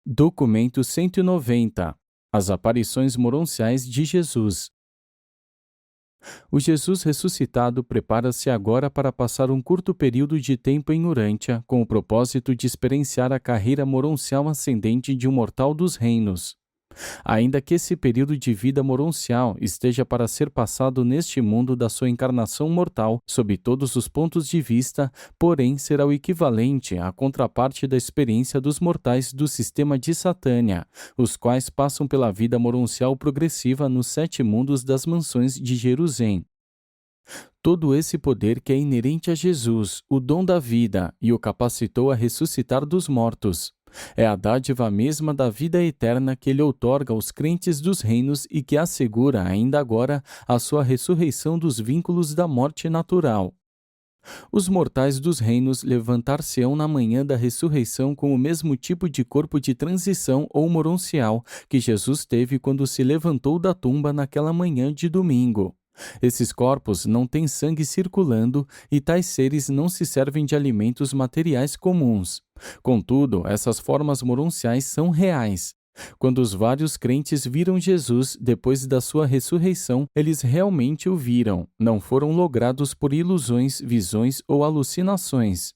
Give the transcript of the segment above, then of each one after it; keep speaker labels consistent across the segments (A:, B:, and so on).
A: Documento 190. As aparições moronciais de Jesus. O Jesus ressuscitado prepara-se agora para passar um curto período de tempo em Urântia, com o propósito de experienciar a carreira moroncial ascendente de um mortal dos reinos. Ainda que esse período de vida moroncial esteja para ser passado neste mundo da sua encarnação mortal, sob todos os pontos de vista, porém será o equivalente à contraparte da experiência dos mortais do sistema de Satânia, os quais passam pela vida moroncial progressiva nos 7 mundos das mansões de Jerusalém. Todo esse poder que é inerente a Jesus, o dom da vida, e o capacitou a ressuscitar dos mortos. É a dádiva mesma da vida eterna que ele outorga aos crentes dos reinos e que assegura, ainda agora, a sua ressurreição dos vínculos da morte natural. Os mortais dos reinos levantar-se-ão na manhã da ressurreição com o mesmo tipo de corpo de transição ou moroncial que Jesus teve quando se levantou da tumba naquela manhã de domingo. Esses corpos não têm sangue circulando e tais seres não se servem de alimentos materiais comuns. Contudo, essas formas moronciais são reais. Quando os vários crentes viram Jesus depois da sua ressurreição, eles realmente o viram, não foram logrados por ilusões, visões ou alucinações.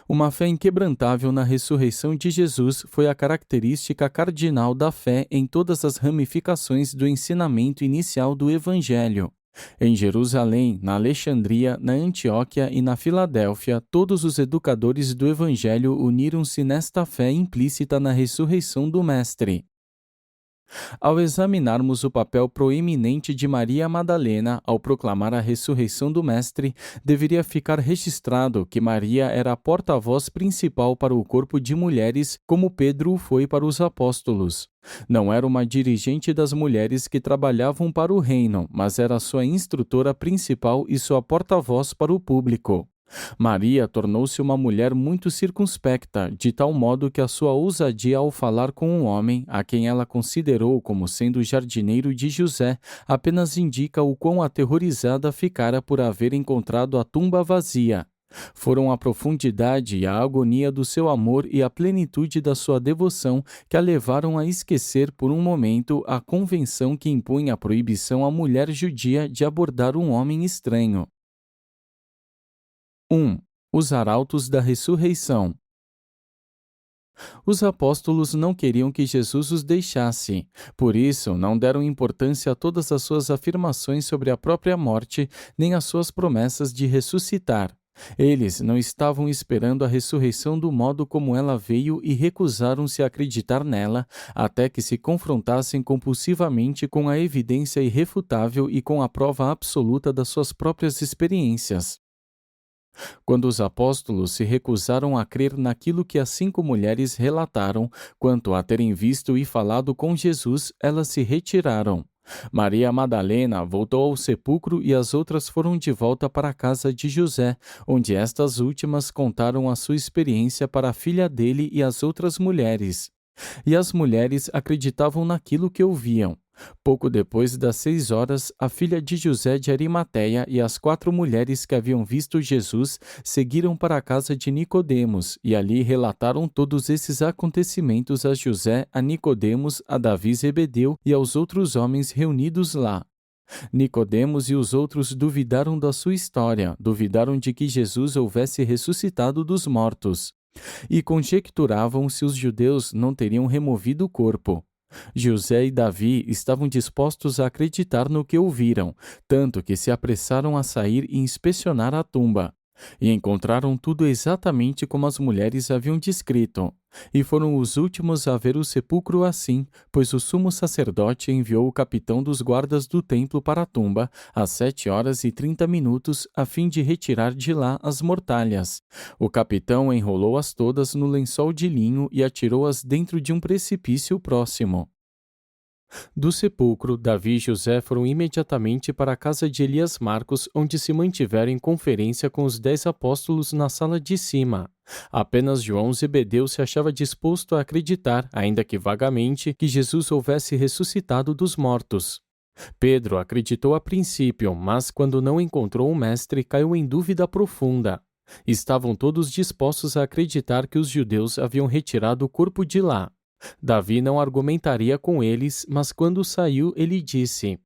A: Uma fé inquebrantável na ressurreição de Jesus foi a característica cardinal da fé em todas as ramificações do ensinamento inicial do Evangelho. Em Jerusalém, na Alexandria, na Antioquia e na Filadélfia, todos os educadores do Evangelho uniram-se nesta fé implícita na ressurreição do Mestre. Ao examinarmos o papel proeminente de Maria Madalena ao proclamar a ressurreição do Mestre, deveria ficar registrado que Maria era a porta-voz principal para o corpo de mulheres, como Pedro o foi para os apóstolos. Não era uma dirigente das mulheres que trabalhavam para o reino, mas era sua instrutora principal e sua porta-voz para o público. Maria tornou-se uma mulher muito circunspecta, de tal modo que a sua ousadia ao falar com um homem, a quem ela considerou como sendo o jardineiro de José, apenas indica o quão aterrorizada ficara por haver encontrado a tumba vazia. Foram a profundidade e a agonia do seu amor e a plenitude da sua devoção que a levaram a esquecer por um momento a convenção que impunha a proibição à mulher judia de abordar um homem estranho. 1. Os arautos da ressurreição. Os apóstolos não queriam que Jesus os deixasse, por isso não deram importância a todas as suas afirmações sobre a própria morte, nem às suas promessas de ressuscitar. Eles não estavam esperando a ressurreição do modo como ela veio e recusaram-se a acreditar nela, até que se confrontassem compulsivamente com a evidência irrefutável e com a prova absoluta das suas próprias experiências. Quando os apóstolos se recusaram a crer naquilo que as 5 mulheres relataram, quanto a terem visto e falado com Jesus, elas se retiraram. Maria Madalena voltou ao sepulcro e as outras foram de volta para a casa de José, onde estas últimas contaram a sua experiência para a filha dele e as outras mulheres. E as mulheres acreditavam naquilo que ouviam. Pouco depois das 6 horas, a filha de José de Arimateia e as 4 mulheres que haviam visto Jesus seguiram para a casa de Nicodemos e ali relataram todos esses acontecimentos a José, a Nicodemos, a Davi Zebedeu e aos outros homens reunidos lá. Nicodemos e os outros duvidaram da sua história, duvidaram de que Jesus houvesse ressuscitado dos mortos, e conjecturavam se os judeus não teriam removido o corpo. José e Davi estavam dispostos a acreditar no que ouviram, tanto que se apressaram a sair e inspecionar a tumba. E encontraram tudo exatamente como as mulheres haviam descrito. E foram os últimos a ver o sepulcro assim, pois o sumo sacerdote enviou o capitão dos guardas do templo para a tumba, às 7h30, a fim de retirar de lá as mortalhas. O capitão enrolou-as todas no lençol de linho e atirou-as dentro de um precipício próximo. Do sepulcro, Davi e José foram imediatamente para a casa de Elias Marcos, onde se mantiveram em conferência com os 10 apóstolos na sala de cima. Apenas João Zebedeu se achava disposto a acreditar, ainda que vagamente, que Jesus houvesse ressuscitado dos mortos. Pedro acreditou a princípio, mas quando não encontrou o mestre, caiu em dúvida profunda. Estavam todos dispostos a acreditar que os judeus haviam retirado o corpo de lá. Davi não argumentaria com eles, mas quando saiu, ele disse: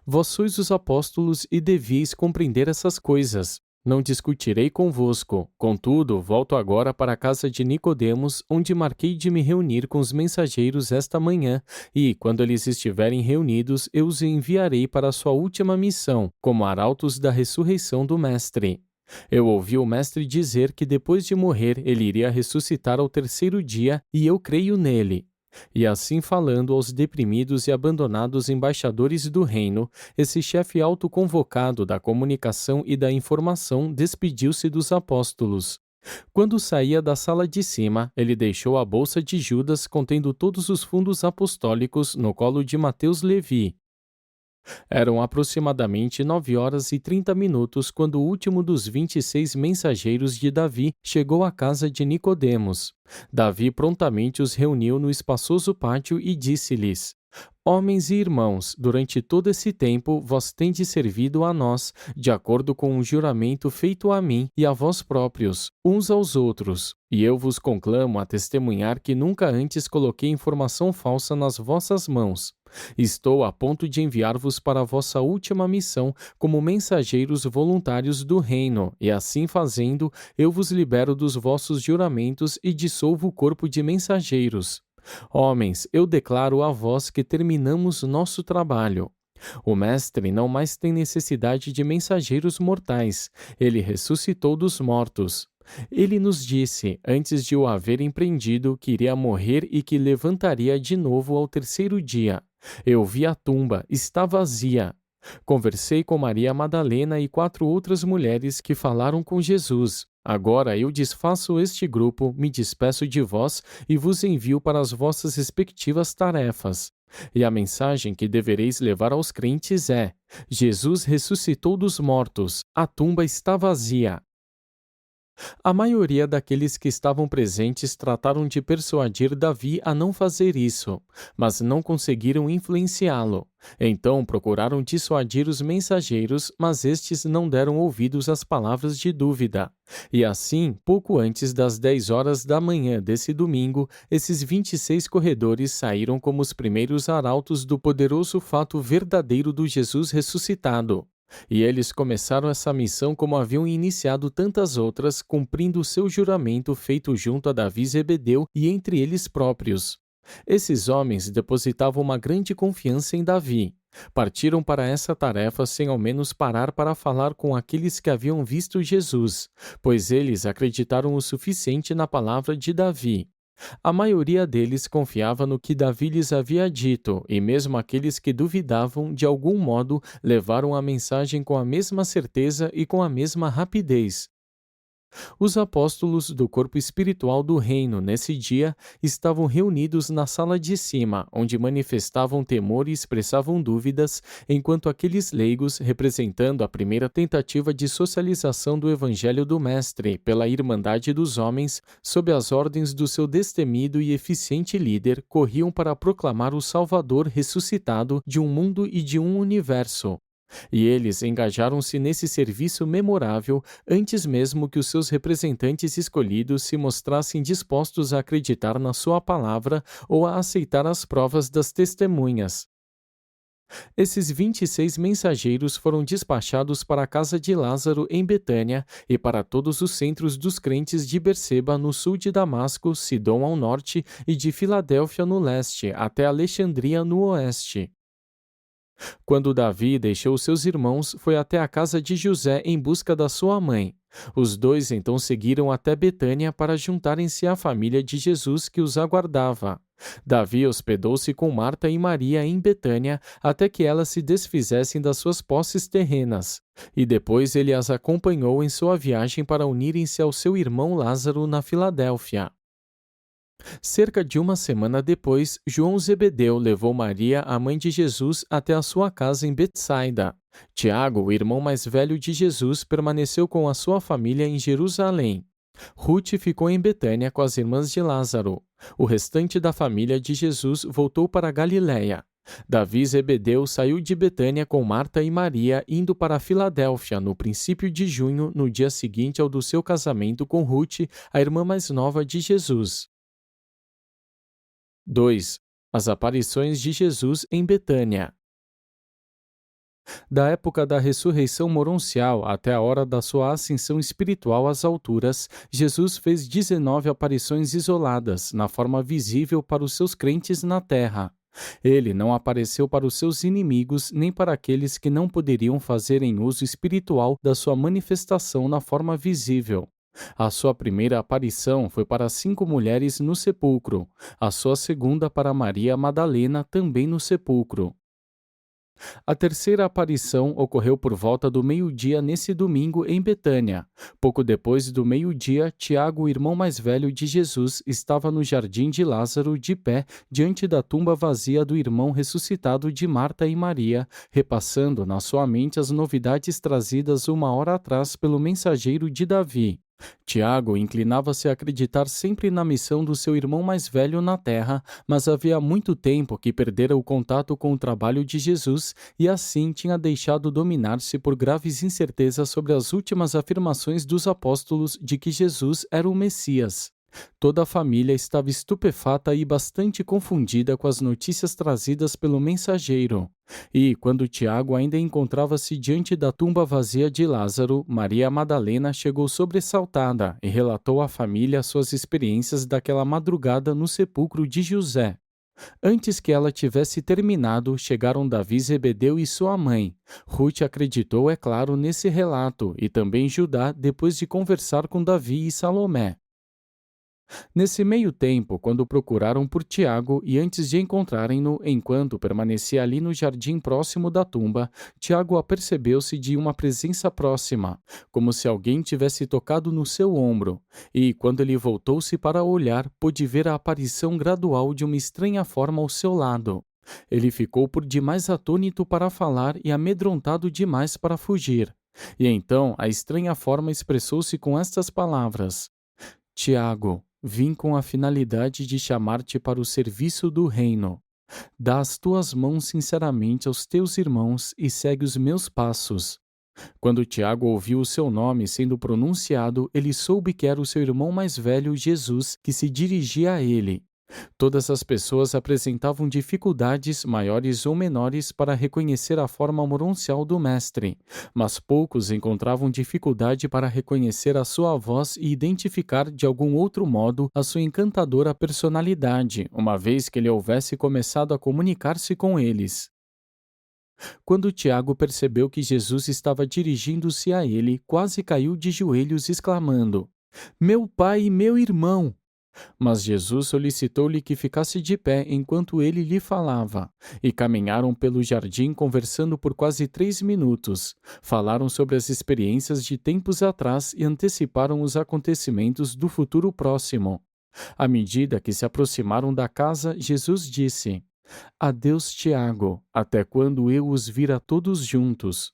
A: Vós sois os apóstolos e devíeis compreender essas coisas. Não discutirei convosco. Contudo, volto agora para a casa de Nicodemos, onde marquei de me reunir com os mensageiros esta manhã, e, quando eles estiverem reunidos, eu os enviarei para a sua última missão, como arautos da ressurreição do Mestre. Eu ouvi o Mestre dizer que depois de morrer ele iria ressuscitar ao terceiro dia, e eu creio nele. E assim falando aos deprimidos e abandonados embaixadores do reino, esse chefe autoconvocado da comunicação e da informação despediu-se dos apóstolos. Quando saía da sala de cima, ele deixou a bolsa de Judas contendo todos os fundos apostólicos no colo de Mateus Levi. Eram aproximadamente 9h30 quando o último dos 26 mensageiros de Davi chegou à casa de Nicodemos. Davi prontamente os reuniu no espaçoso pátio e disse-lhes: Homens e irmãos, durante todo esse tempo vós tendes servido a nós, de acordo com um juramento feito a mim e a vós próprios, uns aos outros, e eu vos conclamo a testemunhar que nunca antes coloquei informação falsa nas vossas mãos. Estou a ponto de enviar-vos para a vossa última missão como mensageiros voluntários do reino, e assim fazendo, eu vos libero dos vossos juramentos e dissolvo o corpo de mensageiros. Homens, eu declaro a vós que terminamos nosso trabalho. O Mestre não mais tem necessidade de mensageiros mortais. Ele ressuscitou dos mortos. Ele nos disse, antes de o haver empreendido, que iria morrer e que levantaria de novo ao terceiro dia. Eu vi a tumba, está vazia. Conversei com Maria Madalena e 4 outras mulheres que falaram com Jesus. Agora eu desfaço este grupo, me despeço de vós e vos envio para as vossas respectivas tarefas. E a mensagem que devereis levar aos crentes é: Jesus ressuscitou dos mortos, a tumba está vazia. A maioria daqueles que estavam presentes trataram de persuadir Davi a não fazer isso, mas não conseguiram influenciá-lo. Então procuraram dissuadir os mensageiros, mas estes não deram ouvidos às palavras de dúvida. E assim, pouco antes das 10h da manhã desse domingo, esses 26 corredores saíram como os primeiros arautos do poderoso fato verdadeiro do Jesus ressuscitado. E eles começaram essa missão como haviam iniciado tantas outras, cumprindo o seu juramento feito junto a Davi e Zebedeu e entre eles próprios. Esses homens depositavam uma grande confiança em Davi. Partiram para essa tarefa sem ao menos parar para falar com aqueles que haviam visto Jesus, pois eles acreditaram o suficiente na palavra de Davi. A maioria deles confiava no que Davi lhes havia dito, e mesmo aqueles que duvidavam, de algum modo, levaram a mensagem com a mesma certeza e com a mesma rapidez. Os apóstolos do corpo espiritual do reino, nesse dia, estavam reunidos na sala de cima, onde manifestavam temor e expressavam dúvidas, enquanto aqueles leigos, representando a primeira tentativa de socialização do Evangelho do Mestre pela Irmandade dos Homens, sob as ordens do seu destemido e eficiente líder, corriam para proclamar o Salvador ressuscitado de um mundo e de um universo. E eles engajaram-se nesse serviço memorável antes mesmo que os seus representantes escolhidos se mostrassem dispostos a acreditar na sua palavra ou a aceitar as provas das testemunhas. Esses 26 mensageiros foram despachados para a casa de Lázaro em Betânia e para todos os centros dos crentes de Berseba no sul de Damasco, Sidom ao norte e de Filadélfia no leste, até Alexandria no oeste. Quando Davi deixou seus irmãos, foi até a casa de José em busca da sua mãe. Os dois então seguiram até Betânia para juntarem-se à família de Jesus que os aguardava. Davi hospedou-se com Marta e Maria em Betânia até que elas se desfizessem das suas posses terrenas. E depois ele as acompanhou em sua viagem para unirem-se ao seu irmão Lázaro na Filadélfia. Cerca de uma semana depois, João Zebedeu levou Maria, a mãe de Jesus, até a sua casa em Betsaida. Tiago, o irmão mais velho de Jesus, permaneceu com a sua família em Jerusalém. Ruth ficou em Betânia com as irmãs de Lázaro. O restante da família de Jesus voltou para Galiléia. Davi e Zebedeu saiu de Betânia com Marta e Maria, indo para Filadélfia no princípio de junho, no dia seguinte ao do seu casamento com Ruth, a irmã mais nova de Jesus. 2. As aparições de Jesus em Betânia. Da época da ressurreição moroncial até a hora da sua ascensão espiritual às alturas, Jesus fez 19 aparições isoladas, na forma visível para os seus crentes na terra. Ele não apareceu para os seus inimigos nem para aqueles que não poderiam fazer em uso espiritual da sua manifestação na forma visível. A sua primeira aparição foi para 5 mulheres no sepulcro, a sua segunda para Maria Madalena, também no sepulcro. A terceira aparição ocorreu por volta do meio-dia nesse domingo em Betânia. Pouco depois do meio-dia, Tiago, o irmão mais velho de Jesus, estava no jardim de Lázaro, de pé, diante da tumba vazia do irmão ressuscitado de Marta e Maria, repassando na sua mente as novidades trazidas uma hora atrás pelo mensageiro de Davi. Tiago inclinava-se a acreditar sempre na missão do seu irmão mais velho na terra, mas havia muito tempo que perdera o contato com o trabalho de Jesus e assim tinha deixado dominar-se por graves incertezas sobre as últimas afirmações dos apóstolos de que Jesus era o Messias. Toda a família estava estupefata e bastante confundida com as notícias trazidas pelo mensageiro. E, quando Tiago ainda encontrava-se diante da tumba vazia de Lázaro, Maria Madalena chegou sobressaltada e relatou à família suas experiências daquela madrugada no sepulcro de José. Antes que ela tivesse terminado, chegaram Davi, Zebedeu e sua mãe. Ruth acreditou, é claro, nesse relato, e também Judá, depois de conversar com Davi e Salomé. Nesse meio tempo, quando procuraram por Tiago e antes de encontrarem-no, enquanto permanecia ali no jardim próximo da tumba, Tiago apercebeu-se de uma presença próxima, como se alguém tivesse tocado no seu ombro, e, quando ele voltou-se para olhar, pôde ver a aparição gradual de uma estranha forma ao seu lado. Ele ficou por demais atônito para falar e amedrontado demais para fugir. E então a estranha forma expressou-se com estas palavras: Tiago, vim com a finalidade de chamar-te para o serviço do reino. Dá as tuas mãos sinceramente aos teus irmãos e segue os meus passos. Quando Tiago ouviu o seu nome sendo pronunciado, ele soube que era o seu irmão mais velho, Jesus, que se dirigia a ele. Todas as pessoas apresentavam dificuldades, maiores ou menores, para reconhecer a forma moroncial do Mestre, mas poucos encontravam dificuldade para reconhecer a sua voz e identificar de algum outro modo a sua encantadora personalidade, uma vez que ele houvesse começado a comunicar-se com eles. Quando Tiago percebeu que Jesus estava dirigindo-se a ele, quase caiu de joelhos, exclamando: Meu pai e meu irmão! Mas Jesus solicitou-lhe que ficasse de pé enquanto ele lhe falava, e caminharam pelo jardim conversando por quase 3 minutos. Falaram sobre as experiências de tempos atrás e anteciparam os acontecimentos do futuro próximo. À medida que se aproximaram da casa, Jesus disse: Adeus, Tiago, até quando eu os vir a todos juntos.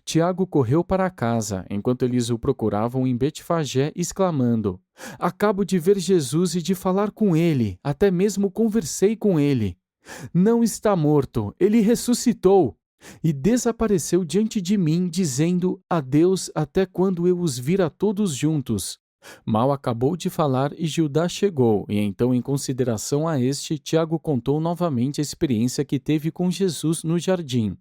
A: Tiago correu para casa, enquanto eles o procuravam em Betfagé, exclamando: Acabo de ver Jesus e de falar com ele, até mesmo conversei com ele. Não está morto, ele ressuscitou! E desapareceu diante de mim, dizendo: Adeus, até quando eu os vir a todos juntos. Mal acabou de falar e Judá chegou, e então, em consideração a este, Tiago contou novamente a experiência que teve com Jesus no jardim.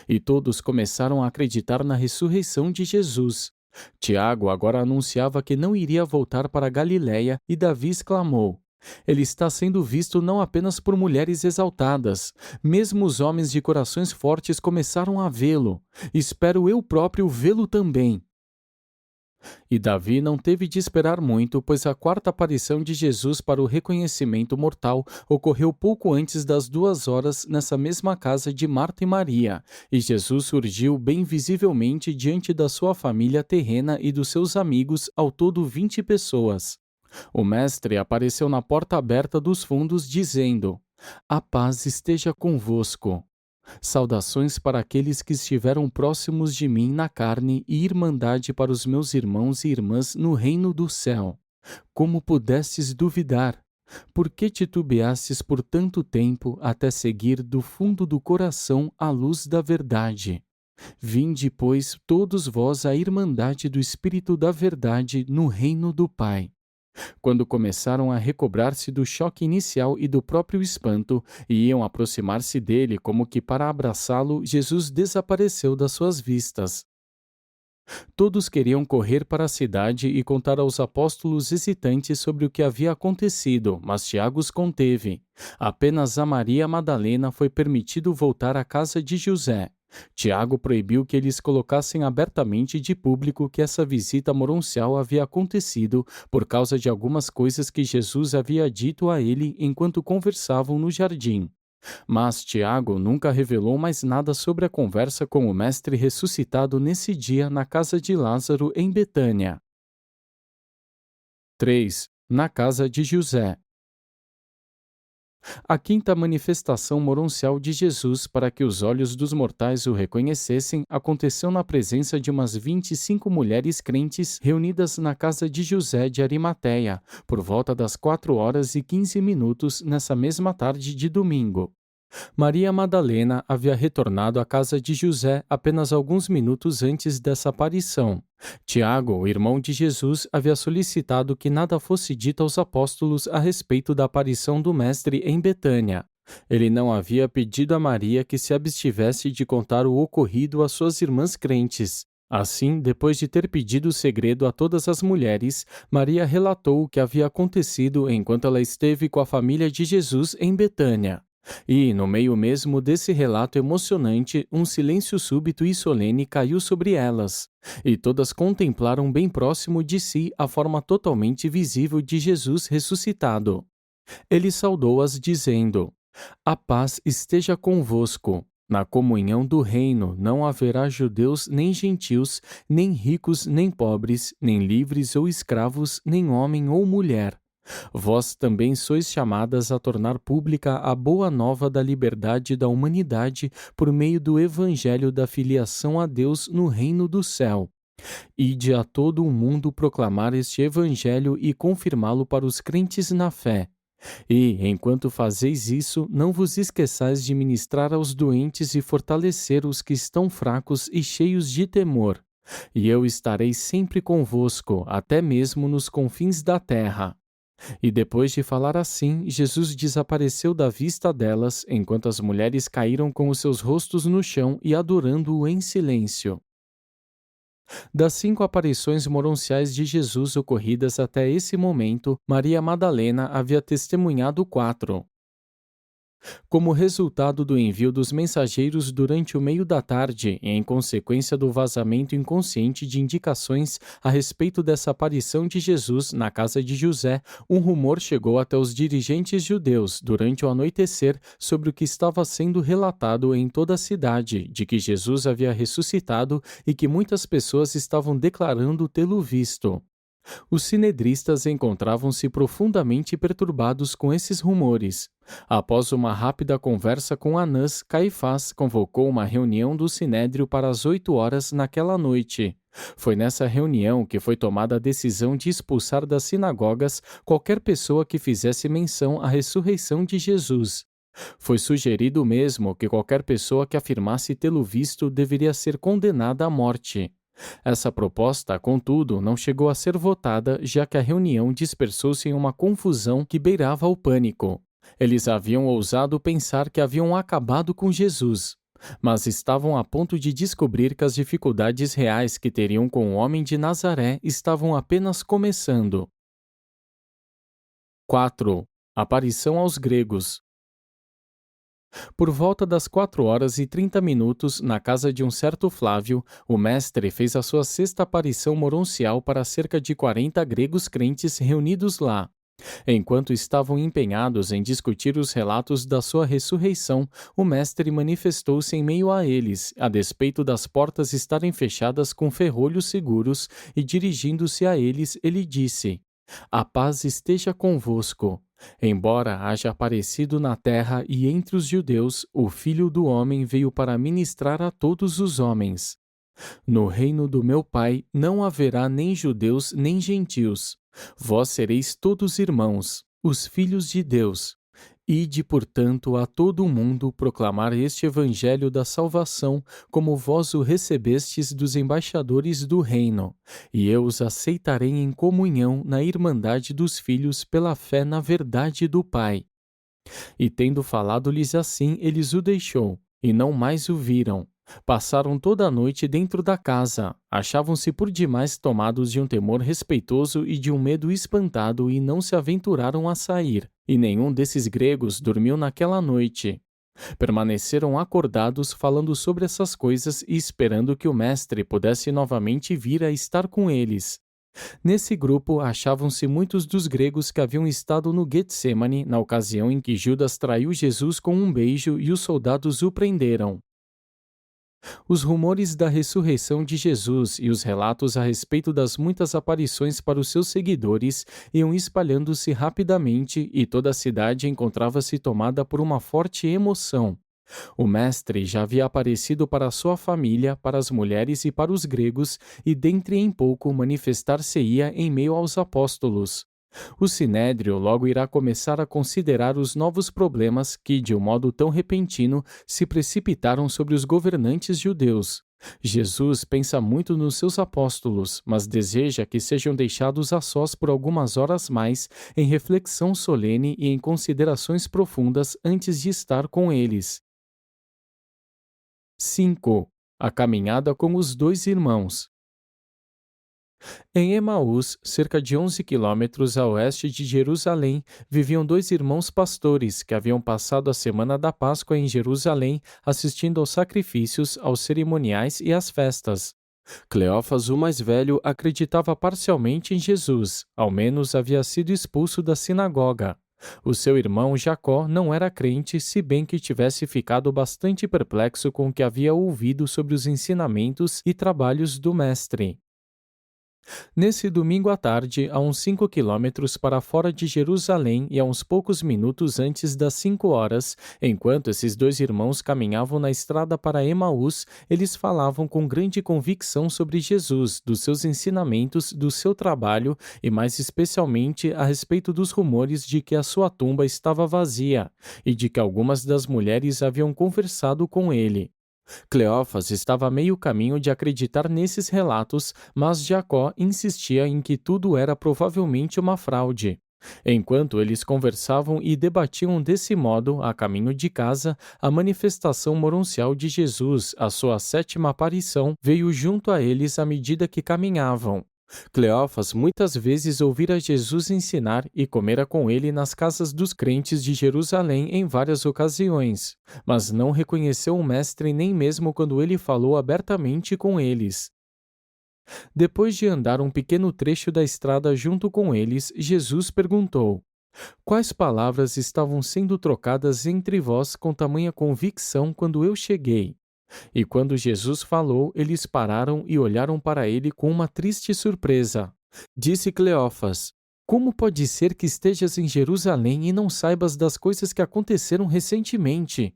A: E todos começaram a acreditar na ressurreição de Jesus. Tiago agora anunciava que não iria voltar para Galiléia e Davi exclamou: Ele está sendo visto não apenas por mulheres exaltadas, mesmo os homens de corações fortes começaram a vê-lo. Espero eu próprio vê-lo também. E Davi não teve de esperar muito, pois a quarta aparição de Jesus para o reconhecimento mortal ocorreu pouco antes das 2 horas nessa mesma casa de Marta e Maria, e Jesus surgiu bem visivelmente diante da sua família terrena e dos seus amigos, ao todo 20 pessoas. O Mestre apareceu na porta aberta dos fundos, dizendo: A paz esteja convosco. Saudações para aqueles que estiveram próximos de mim na carne e irmandade para os meus irmãos e irmãs no reino do céu. Como pudestes duvidar? Por que titubeastes por tanto tempo até seguir do fundo do coração a luz da verdade? Vinde, pois, todos vós à irmandade do Espírito da verdade no reino do Pai. Quando começaram a recobrar-se do choque inicial e do próprio espanto, e iam aproximar-se dele como que para abraçá-lo, Jesus desapareceu das suas vistas. Todos queriam correr para a cidade e contar aos apóstolos hesitantes sobre o que havia acontecido, mas Tiago os conteve. Apenas a Maria Madalena foi permitido voltar à casa de José. Tiago proibiu que eles colocassem abertamente de público que essa visita moruncial havia acontecido por causa de algumas coisas que Jesus havia dito a ele enquanto conversavam no jardim. Mas Tiago nunca revelou mais nada sobre a conversa com o Mestre ressuscitado nesse dia na casa de Lázaro em Betânia. 3. Na casa de José. A quinta manifestação moruncial de Jesus para que os olhos dos mortais o reconhecessem aconteceu na presença de umas 25 mulheres crentes reunidas na casa de José de Arimateia, por volta das 4h15 nessa mesma tarde de domingo. Maria Madalena havia retornado à casa de José apenas alguns minutos antes dessa aparição. Tiago, o irmão de Jesus, havia solicitado que nada fosse dito aos apóstolos a respeito da aparição do Mestre em Betânia. Ele não havia pedido a Maria que se abstivesse de contar o ocorrido às suas irmãs crentes. Assim, depois de ter pedido o segredo a todas as mulheres, Maria relatou o que havia acontecido enquanto ela esteve com a família de Jesus em Betânia. E, no meio mesmo desse relato emocionante, um silêncio súbito e solene caiu sobre elas, e todas contemplaram bem próximo de si a forma totalmente visível de Jesus ressuscitado. Ele saudou-as dizendo: "A paz esteja convosco. Na comunhão do reino não haverá judeus nem gentios, nem ricos nem pobres, nem livres ou escravos, nem homem ou mulher. Vós também sois chamadas a tornar pública a boa nova da liberdade da humanidade por meio do evangelho da filiação a Deus no reino do céu. Ide a todo o mundo proclamar este evangelho e confirmá-lo para os crentes na fé. E, enquanto fazeis isso, não vos esqueçais de ministrar aos doentes e fortalecer os que estão fracos e cheios de temor. E eu estarei sempre convosco, até mesmo nos confins da terra." E depois de falar assim, Jesus desapareceu da vista delas, enquanto as mulheres caíram com os seus rostos no chão e adorando-o em silêncio. Das 5 aparições morunciais de Jesus ocorridas até esse momento, Maria Madalena havia testemunhado 4. Como resultado do envio dos mensageiros durante o meio da tarde e em consequência do vazamento inconsciente de indicações a respeito dessa aparição de Jesus na casa de José, um rumor chegou até os dirigentes judeus durante o anoitecer sobre o que estava sendo relatado em toda a cidade, de que Jesus havia ressuscitado e que muitas pessoas estavam declarando tê-lo visto. Os sinedristas encontravam-se profundamente perturbados com esses rumores. Após uma rápida conversa com Anás, Caifás convocou uma reunião do Sinédrio para as 8h naquela noite. Foi nessa reunião que foi tomada a decisão de expulsar das sinagogas qualquer pessoa que fizesse menção à ressurreição de Jesus. Foi sugerido mesmo que qualquer pessoa que afirmasse tê-lo visto deveria ser condenada à morte. Essa proposta, contudo, não chegou a ser votada, já que a reunião dispersou-se em uma confusão que beirava o pânico. Eles haviam ousado pensar que haviam acabado com Jesus, mas estavam a ponto de descobrir que as dificuldades reais que teriam com o homem de Nazaré estavam apenas começando. 4. Aparição aos gregos. Por volta das 4h30, na casa de um certo Flávio, o mestre fez a sua sexta aparição moruncial para cerca de 40 gregos crentes reunidos lá. Enquanto estavam empenhados em discutir os relatos da sua ressurreição, o mestre manifestou-se em meio a eles, a despeito das portas estarem fechadas com ferrolhos seguros, e dirigindo-se a eles, ele disse: "A paz esteja convosco. Embora haja aparecido na terra e entre os judeus, o Filho do Homem veio para ministrar a todos os homens. No reino do meu Pai não haverá nem judeus nem gentios. Vós sereis todos irmãos, os filhos de Deus. Ide, portanto, a todo o mundo proclamar este evangelho da salvação, como vós o recebestes dos embaixadores do reino, e eu os aceitarei em comunhão na irmandade dos filhos pela fé na verdade do Pai. E tendo falado-lhes assim, eles o deixou, e não mais o viram. Passaram toda a noite dentro da casa, achavam-se por demais tomados de um temor respeitoso e de um medo espantado e não se aventuraram a sair. E nenhum desses gregos dormiu naquela noite. Permaneceram acordados falando sobre essas coisas e esperando que o mestre pudesse novamente vir a estar com eles. Nesse grupo achavam-se muitos dos gregos que haviam estado no Getsêmani na ocasião em que Judas traiu Jesus com um beijo e os soldados o prenderam. Os rumores da ressurreição de Jesus e os relatos a respeito das muitas aparições para os seus seguidores iam espalhando-se rapidamente e toda a cidade encontrava-se tomada por uma forte emoção. O Mestre já havia aparecido para a sua família, para as mulheres e para os gregos, e dentre em pouco manifestar-se-ia em meio aos apóstolos. O Sinédrio logo irá começar a considerar os novos problemas que, de um modo tão repentino, se precipitaram sobre os governantes judeus. Jesus pensa muito nos seus apóstolos, mas deseja que sejam deixados a sós por algumas horas mais, em reflexão solene e em considerações profundas antes de estar com eles. 5. A caminhada com os dois irmãos. Em Emaús, cerca de 11 quilômetros a oeste de Jerusalém, viviam dois irmãos pastores que haviam passado a semana da Páscoa em Jerusalém, assistindo aos sacrifícios, aos cerimoniais e às festas. Cleófas, o mais velho, acreditava parcialmente em Jesus, ao menos havia sido expulso da sinagoga. O seu irmão Jacó não era crente, se bem que tivesse ficado bastante perplexo com o que havia ouvido sobre os ensinamentos e trabalhos do Mestre. Nesse domingo à tarde, a uns 5 quilômetros para fora de Jerusalém e a uns poucos minutos antes das 5 horas, enquanto esses dois irmãos caminhavam na estrada para Emaús, eles falavam com grande convicção sobre Jesus, dos seus ensinamentos, do seu trabalho e mais especialmente a respeito dos rumores de que a sua tumba estava vazia e de que algumas das mulheres haviam conversado com ele. Cleófas estava a meio caminho de acreditar nesses relatos, mas Jacó insistia em que tudo era provavelmente uma fraude. Enquanto eles conversavam e debatiam desse modo, a caminho de casa, a manifestação moroncial de Jesus, a sua 7ª aparição, veio junto a eles à medida que caminhavam. Cleófas muitas vezes ouvira Jesus ensinar e comera com ele nas casas dos crentes de Jerusalém em várias ocasiões, mas não reconheceu o mestre nem mesmo quando ele falou abertamente com eles. Depois de andar um pequeno trecho da estrada junto com eles, Jesus perguntou: quais palavras estavam sendo trocadas entre vós com tamanha convicção quando eu cheguei? E quando Jesus falou, eles pararam e olharam para ele com uma triste surpresa. Disse Cleófas: como pode ser que estejas em Jerusalém e não saibas das coisas que aconteceram recentemente?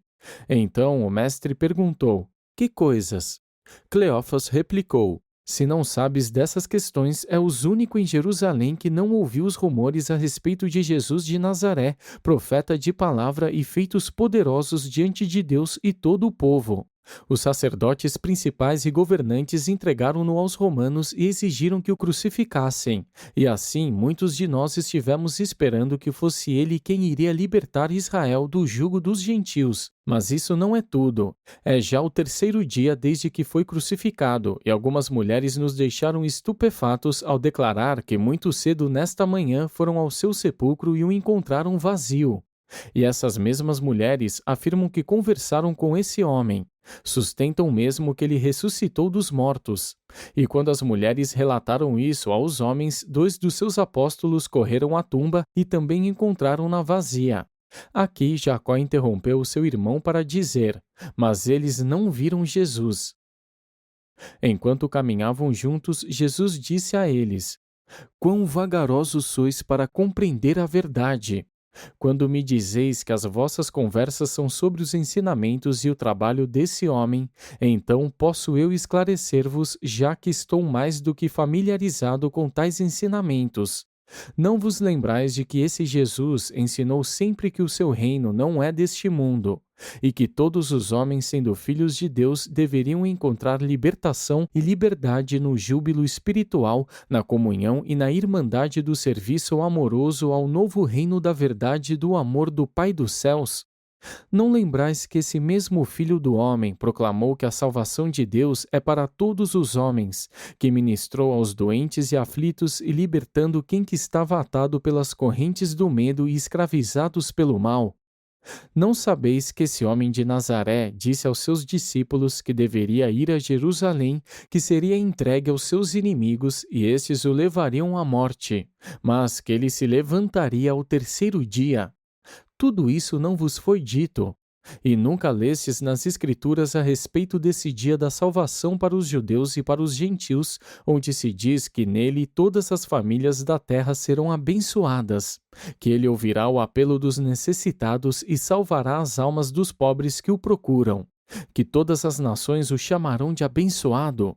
A: Então o mestre perguntou: que coisas? Cleófas replicou: se não sabes dessas questões, és o único em Jerusalém que não ouviu os rumores a respeito de Jesus de Nazaré, profeta de palavra e feitos poderosos diante de Deus e todo o povo. Os sacerdotes principais e governantes entregaram-no aos romanos e exigiram que o crucificassem. E assim, muitos de nós estivemos esperando que fosse ele quem iria libertar Israel do jugo dos gentios. Mas isso não é tudo. É já o 3º dia desde que foi crucificado, e algumas mulheres nos deixaram estupefatos ao declarar que muito cedo nesta manhã foram ao seu sepulcro e o encontraram vazio. E essas mesmas mulheres afirmam que conversaram com esse homem. Sustentam mesmo que ele ressuscitou dos mortos. E quando as mulheres relataram isso aos homens, 2 dos seus apóstolos correram à tumba e também encontraram-na vazia. Aqui Jacó interrompeu seu irmão para dizer: mas eles não viram Jesus. Enquanto caminhavam juntos, Jesus disse a eles: quão vagarosos sois para compreender a verdade! Quando me dizeis que as vossas conversas são sobre os ensinamentos e o trabalho desse homem, então posso eu esclarecer-vos, já que estou mais do que familiarizado com tais ensinamentos. Não vos lembrais de que esse Jesus ensinou sempre que o seu reino não é deste mundo, e que todos os homens, sendo filhos de Deus, deveriam encontrar libertação e liberdade no júbilo espiritual, na comunhão e na irmandade do serviço amoroso ao novo reino da verdade e do amor do Pai dos céus? Não lembrais que esse mesmo Filho do Homem proclamou que a salvação de Deus é para todos os homens, que ministrou aos doentes e aflitos e libertando quem que estava atado pelas correntes do medo e escravizados pelo mal? Não sabeis que esse homem de Nazaré disse aos seus discípulos que deveria ir a Jerusalém, que seria entregue aos seus inimigos e estes o levariam à morte, mas que ele se levantaria ao terceiro dia? Tudo isso não vos foi dito. E nunca lestes nas Escrituras a respeito desse dia da salvação para os judeus e para os gentios, onde se diz que nele todas as famílias da terra serão abençoadas, que ele ouvirá o apelo dos necessitados e salvará as almas dos pobres que o procuram, que todas as nações o chamarão de abençoado,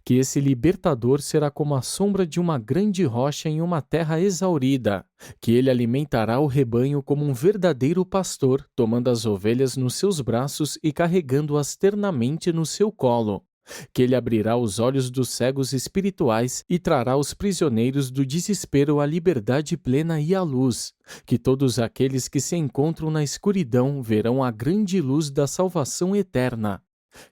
A: que esse libertador será como a sombra de uma grande rocha em uma terra exaurida, que ele alimentará o rebanho como um verdadeiro pastor, tomando as ovelhas nos seus braços e carregando-as ternamente no seu colo, que ele abrirá os olhos dos cegos espirituais e trará os prisioneiros do desespero à liberdade plena e à luz, que todos aqueles que se encontram na escuridão verão a grande luz da salvação eterna,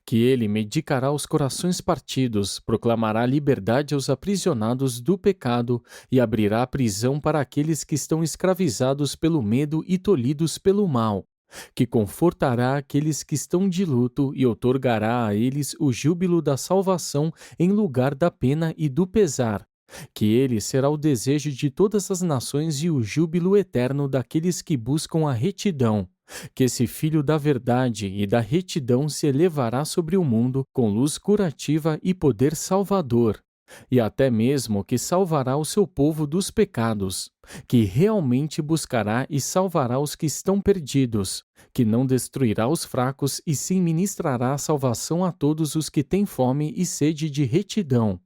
A: que ele medicará os corações partidos, proclamará liberdade aos aprisionados do pecado e abrirá a prisão para aqueles que estão escravizados pelo medo e tolhidos pelo mal, que confortará aqueles que estão de luto e outorgará a eles o júbilo da salvação em lugar da pena e do pesar, que ele será o desejo de todas as nações e o júbilo eterno daqueles que buscam a retidão, que esse Filho da verdade e da retidão se elevará sobre o mundo com luz curativa e poder salvador, e até mesmo que salvará o seu povo dos pecados, que realmente buscará e salvará os que estão perdidos, que não destruirá os fracos e sim ministrará a salvação a todos os que têm fome e sede de retidão,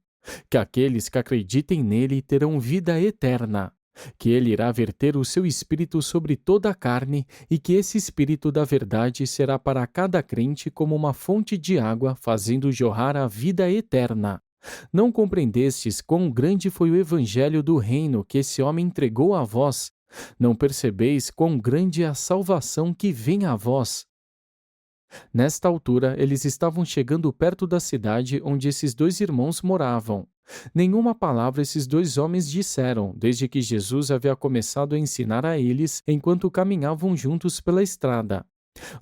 A: que aqueles que acreditem nele terão vida eterna, que ele irá verter o seu Espírito sobre toda a carne e que esse Espírito da verdade será para cada crente como uma fonte de água, fazendo jorrar a vida eterna. Não compreendestes quão grande foi o evangelho do reino que esse homem entregou a vós? Não percebeis quão grande é a salvação que vem a vós? Nesta altura, eles estavam chegando perto da cidade onde esses dois irmãos moravam. Nenhuma palavra esses dois homens disseram, desde que Jesus havia começado a ensinar a eles enquanto caminhavam juntos pela estrada.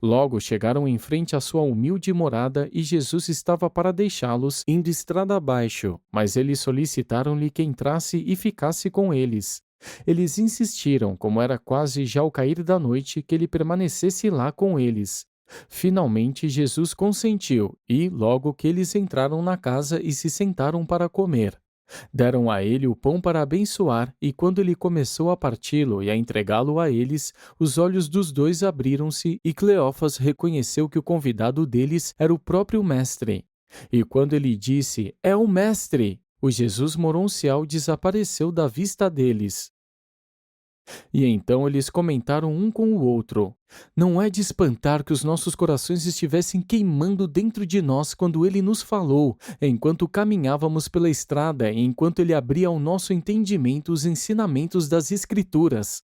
A: Logo chegaram em frente à sua humilde morada e Jesus estava para deixá-los indo estrada abaixo, mas eles solicitaram-lhe que entrasse e ficasse com eles. Eles insistiram, como era quase já o cair da noite, que ele permanecesse lá com eles. Finalmente Jesus consentiu, e, logo que eles entraram na casa e se sentaram para comer, deram a ele o pão para abençoar, e quando ele começou a parti-lo e a entregá-lo a eles, os olhos dos dois abriram-se, e Cleófas reconheceu que o convidado deles era o próprio Mestre. E quando ele disse, "É o Mestre!", o Jesus moroncial desapareceu da vista deles. E então eles comentaram um com o outro: "Não é de espantar que os nossos corações estivessem queimando dentro de nós quando ele nos falou, enquanto caminhávamos pela estrada e enquanto ele abria ao nosso entendimento os ensinamentos das Escrituras."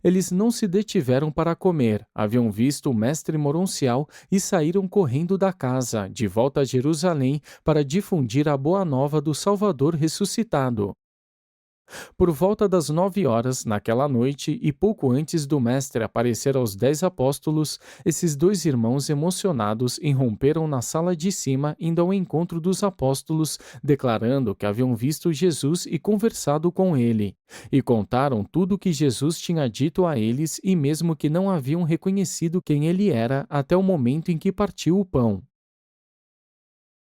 A: Eles não se detiveram para comer, haviam visto o mestre moroncial e saíram correndo da casa, de volta a Jerusalém, para difundir a boa nova do Salvador ressuscitado. Por volta das 9 horas, naquela noite, e pouco antes do Mestre aparecer aos 10 apóstolos, esses dois irmãos emocionados irromperam na sala de cima, indo ao encontro dos apóstolos, declarando que haviam visto Jesus e conversado com ele, e contaram tudo o que Jesus tinha dito a eles, e mesmo que não haviam reconhecido quem ele era até o momento em que partiu o pão.